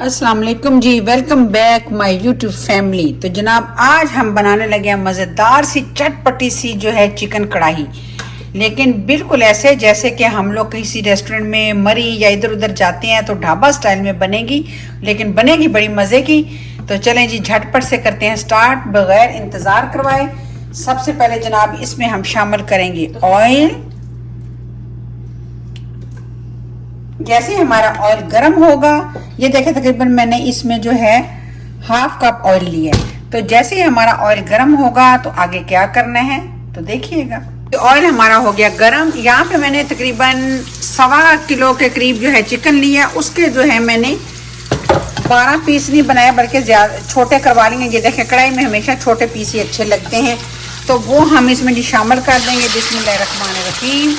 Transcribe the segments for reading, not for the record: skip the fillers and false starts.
अस्सलाम वालेकुम जी, welcome back my YouTube family. तो जनाब आज हम बनाने लगे हैं मज़ेदार सी चटपटी सी जो है चिकन कढ़ाई, लेकिन बिल्कुल ऐसे जैसे कि हम लोग किसी रेस्टोरेंट में मरी या इधर उधर जाते हैं तो ढाबा स्टाइल में बनेगी, लेकिन बनेगी बड़ी मज़े की। तो चलें जी झटपट से करते हैं स्टार्ट बगैर इंतज़ार करवाए। सबसे पहले जनाब इसमें हम शामिल करेंगे ऑयल। जैसे हमारा ऑयल गर्म होगा, ये देखें तकरीबन मैंने इसमें जो है हाफ कप ऑयल लिया है। तो जैसे ही हमारा ऑयल गर्म होगा तो आगे क्या करना है तो देखिएगा। तो ऑयल हमारा हो गया गर्म। यहाँ पे मैंने तकरीबन 1.25 किलो के करीब जो है चिकन लिया। उसके जो है मैंने 12 पीस नहीं बनाया बल्कि ज्यादा छोटे करवा लेंगे। ये देखें कढ़ाई में हमेशा छोटे पीस ही अच्छे लगते हैं, तो वो हम इसमें जी शामिल कर देंगे। बिस्मिल्लाहिर्रहमानिर्रहीम।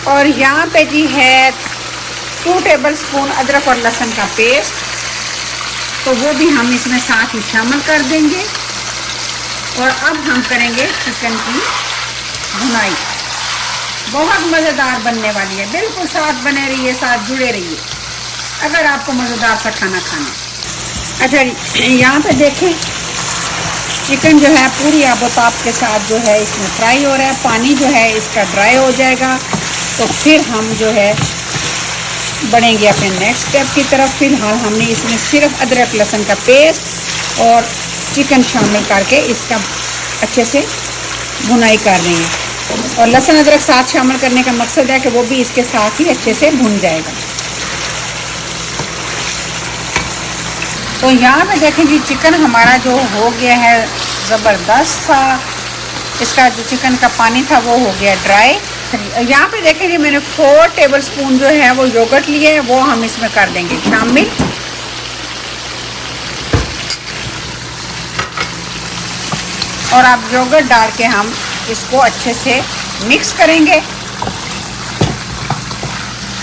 और यहाँ पे जी है 2 टेबलस्पून अदरक और लहसुन का पेस्ट, तो वो भी हम इसमें साथ ही शामिल कर देंगे। और अब हम करेंगे चिकन की भुनाई। बहुत मज़ेदार बनने वाली है, बिल्कुल साथ बने रहिए, साथ जुड़े रहिए अगर आपको मज़ेदार सा खाना खाना। अच्छा जी, यहाँ पे देखें चिकन जो है पूरी आबोताब के साथ जो है इसमें फ्राई हो रहा है। पानी जो है इसका ड्राई हो जाएगा तो फिर हम जो है बढ़ेंगे अपने नेक्स्ट स्टेप की तरफ। फिलहाल हमने इसमें सिर्फ अदरक लहसुन का पेस्ट और चिकन शामिल करके इसका अच्छे से भुनाई कर रहे हैं। और लहसुन अदरक साथ शामिल करने का मकसद है कि वो भी इसके साथ ही अच्छे से भुन जाएगा। तो यहाँ पे देखें जी चिकन हमारा जो हो गया है ज़बरदस्त सा, इसका जो चिकन का पानी था वो हो गया ड्राई। यहाँ पे देखें जी मैंने 4 टेबलस्पून जो है वो योगर्ट लिए है, वो हम इसमें कर देंगे शामिल। और अब योगर्ट डाल के हम इसको अच्छे से मिक्स करेंगे।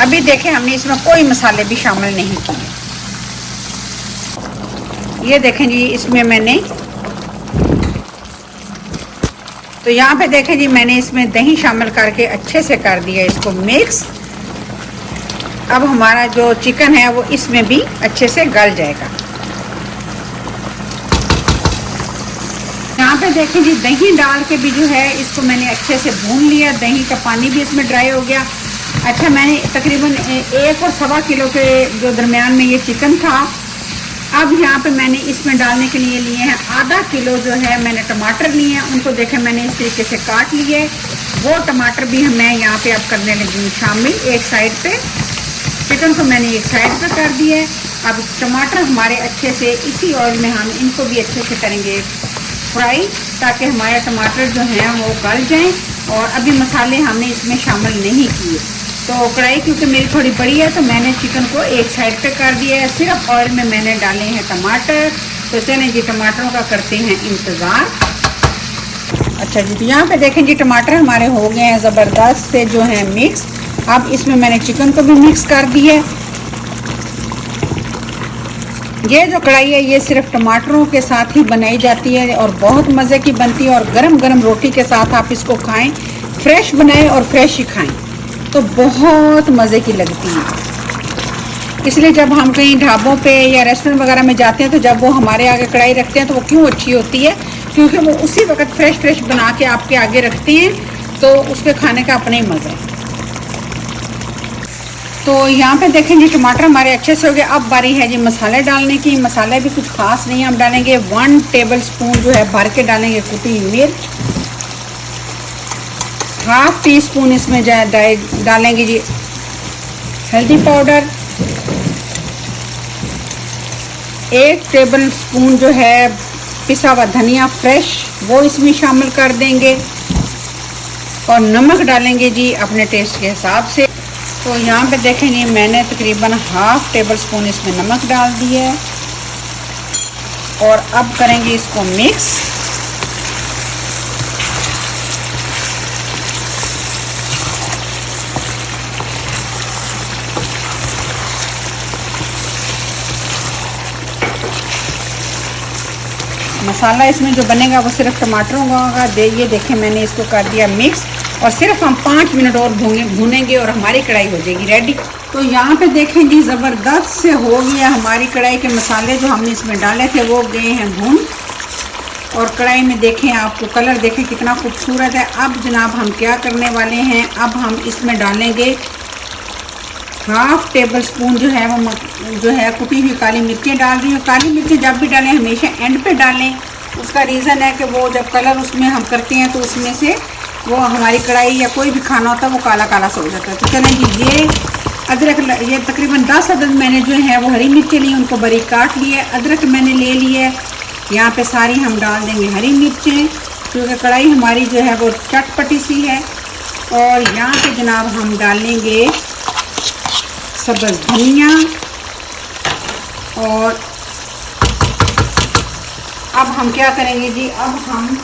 अभी देखें हमने इसमें कोई मसाले भी शामिल नहीं किए। ये देखें जी इसमें मैंने, तो यहाँ पे देखें जी मैंने इसमें दही शामिल करके अच्छे से कर दिया इसको मिक्स। अब हमारा जो चिकन है वो इसमें भी अच्छे से गल जाएगा। यहाँ पे देखें जी दही डाल के भी जो है इसको मैंने अच्छे से भून लिया। दही का पानी भी इसमें ड्राई हो गया। अच्छा, मैंने तकरीबन 1 और 1.25 किलो के जो दरमियान में ये चिकन था। अब यहाँ पे मैंने इसमें डालने के लिए लिए हैं आधा किलो जो है मैंने टमाटर लिए हैं। उनको देखें मैंने इस तरीके से काट लिए। वो टमाटर भी मैं यहाँ पे अब करने लगी शामिल एक साइड पे। चिकन को मैंने एक साइड पे कर दिया है। अब टमाटर हमारे अच्छे से इसी ऑयल में हम इनको भी अच्छे से करेंगे फ्राई, ताकि हमारे टमाटर जो हैं वो गल जाएँ। और अभी मसाले हमने इसमें शामिल नहीं किए। तो कढ़ाई क्योंकि मेरी थोड़ी बड़ी है तो मैंने चिकन को एक साइड पे कर दिया है। सिर्फ ऑयल में मैंने डाले हैं टमाटर। तो चलें जी टमाटरों का करते हैं इंतज़ार। अच्छा जी, तो यहाँ पे देखें जी टमाटर हमारे हो गए हैं ज़बरदस्त से जो है मिक्स। अब इसमें मैंने चिकन को भी मिक्स कर दिया है। ये जो कढ़ाई है ये सिर्फ टमाटरों के साथ ही बनाई जाती है और बहुत मज़े की बनती है। और गरम गरम रोटी के साथ आप इसको खाएँ, फ्रेश बनाएं और फ्रेश ही खाएँ तो बहुत मज़े की लगती है। इसलिए जब हम कहीं ढाबों पे या रेस्टोरेंट वगैरह में जाते हैं तो जब वो हमारे आगे कढ़ाई रखते हैं तो वो क्यों अच्छी होती है, क्योंकि वो उसी वक्त फ्रेश बना के आपके आगे रखते हैं, तो उसके खाने का अपना ही मज़ा है। तो यहाँ पे देखें जी टमाटर हमारे अच्छे से हो गए। अब बारी है जी मसाले डालने की। मसाले भी कुछ खास नहीं, हम डालेंगे 1 टेबलस्पून जो है भर के डालेंगे कुटी मिर्च। हाफ टी स्पून इसमें डालेंगे जी हल्दी पाउडर। 1 टेबलस्पून जो है पिसा हुआ धनिया फ्रेश वो इसमें शामिल कर देंगे। और नमक डालेंगे जी अपने टेस्ट के हिसाब से। तो यहाँ पे देखें जी मैंने तकरीबन हाफ टेबलस्पून इसमें नमक डाल दिया है। और अब करेंगे इसको मिक्स। मसाला इसमें जो बनेगा वो सिर्फ टमाटरों का होगा। ये देखें मैंने इसको कर दिया मिक्स। और सिर्फ हम 5 मिनट और भूनेंगे और हमारी कढ़ाई हो जाएगी रेडी। तो यहाँ पे देखें जी, ज़बरदस्त से हो गया हमारी कढ़ाई के मसाले जो हमने इसमें डाले थे वो गए हैं भून। और कढ़ाई में देखें, आपको कलर देखें कितना खूबसूरत है। अब जनाब हम क्या करने वाले हैं, अब हम इसमें डालेंगे 1/2 टेबल स्पून जो है वो जो है कुटी हुई काली मिर्चें डाल रही हूँ। काली मिर्चें जब भी डालें हमेशा एंड पे डालें। उसका रीज़न है कि वो जब कलर उसमें हम करते हैं तो उसमें से वो हमारी कढ़ाई या कोई भी खाना होता है वो काला काला सा हो जाता है। तो चलें जी, ये अदरक, ये तकरीबन 10 अदद मैंने जो है वो हरी मिर्चें ली, उनको बारीक काट लिया। अदरक मैंने ले लिया, यहाँ पे सारी हम डाल देंगे हरी मिर्चें, क्योंकि कढ़ाई हमारी जो है वो चटपटी सी है। और यहाँ पे जनाब हम डालेंगे सब्ज़ धनिया। और अब हम क्या करेंगे जी, अब हम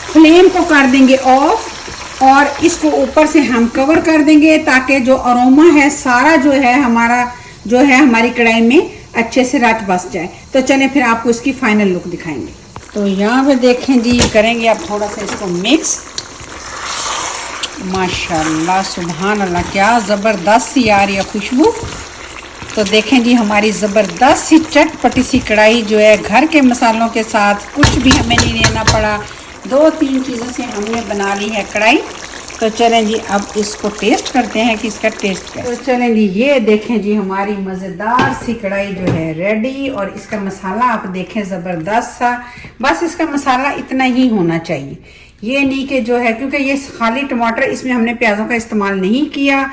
फ्लेम को कर देंगे ऑफ और इसको ऊपर से हम कवर कर देंगे ताकि जो अरोमा है सारा जो है हमारा जो है हमारी कढ़ाई में अच्छे से रच बस जाए। तो चलें फिर आपको इसकी फाइनल लुक दिखाएंगे। तो यहाँ पे देखें जी, करेंगे अब थोड़ा सा इसको मिक्स। माशाल्लाह सुभान अल्लाह, क्या ज़बरदस्त सी आ रही है खुशबू। तो देखें जी, हमारी ज़बरदस्त सी चटपटी सी कढ़ाई जो है घर के मसालों के साथ, कुछ भी हमें नहीं लेना पड़ा, 2-3 चीज़ों से हमने बना ली है कढ़ाई। तो चलें जी, अब इसको टेस्ट करते हैं कि इसका टेस्ट क्या है। तो चलें जी, ये देखें जी, हमारी मज़ेदार सी कढ़ाई जो है रेडी। और इसका मसाला आप देखें ज़बरदस्त सा। बस इसका मसाला इतना ही होना चाहिए, ये नहीं कि जो है, क्योंकि ये खाली टमाटर, इसमें हमने प्याज़ों का इस्तेमाल नहीं किया।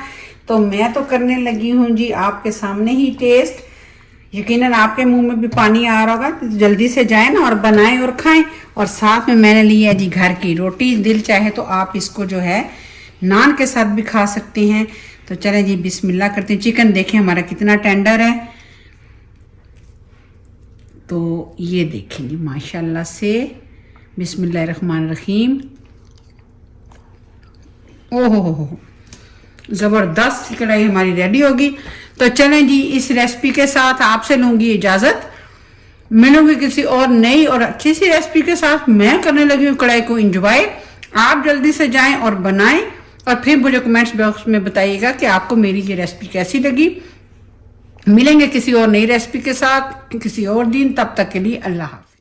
तो मैं तो करने लगी हूँ जी आपके सामने ही टेस्ट। यकीनन आपके मुंह में भी पानी आ रहा होगा। तो जल्दी से जाएं ना और बनाएं और खाएं। और साथ में मैंने ली है जी घर की रोटी। दिल चाहे तो आप इसको जो है नान के साथ भी खा सकते हैं। तो चलें जी, बिस्मिल्लाह करते हैं। चिकन देखें हमारा कितना टेंडर है। तो ये देखें जी, माशाल्लाह से, बिस्मिल्लाहिर्रहमानिर्रहीम। ओहो हो, ज़बरदस्त कढ़ाई हमारी रेडी होगी। तो चलें जी, इस रेसिपी के साथ आपसे लूँगी इजाज़त। मिलूंगी किसी और नई और अच्छी सी रेसिपी के साथ। मैं करने लगी हूँ कढ़ाई को एंजॉय। आप जल्दी से जाएं और बनाएं और फिर मुझे कमेंट्स बॉक्स में बताइएगा कि आपको मेरी ये रेसिपी कैसी लगी। मिलेंगे किसी और नई रेसिपी के साथ किसी और दिन। तब तक के लिए अल्लाह हाफ़िज़।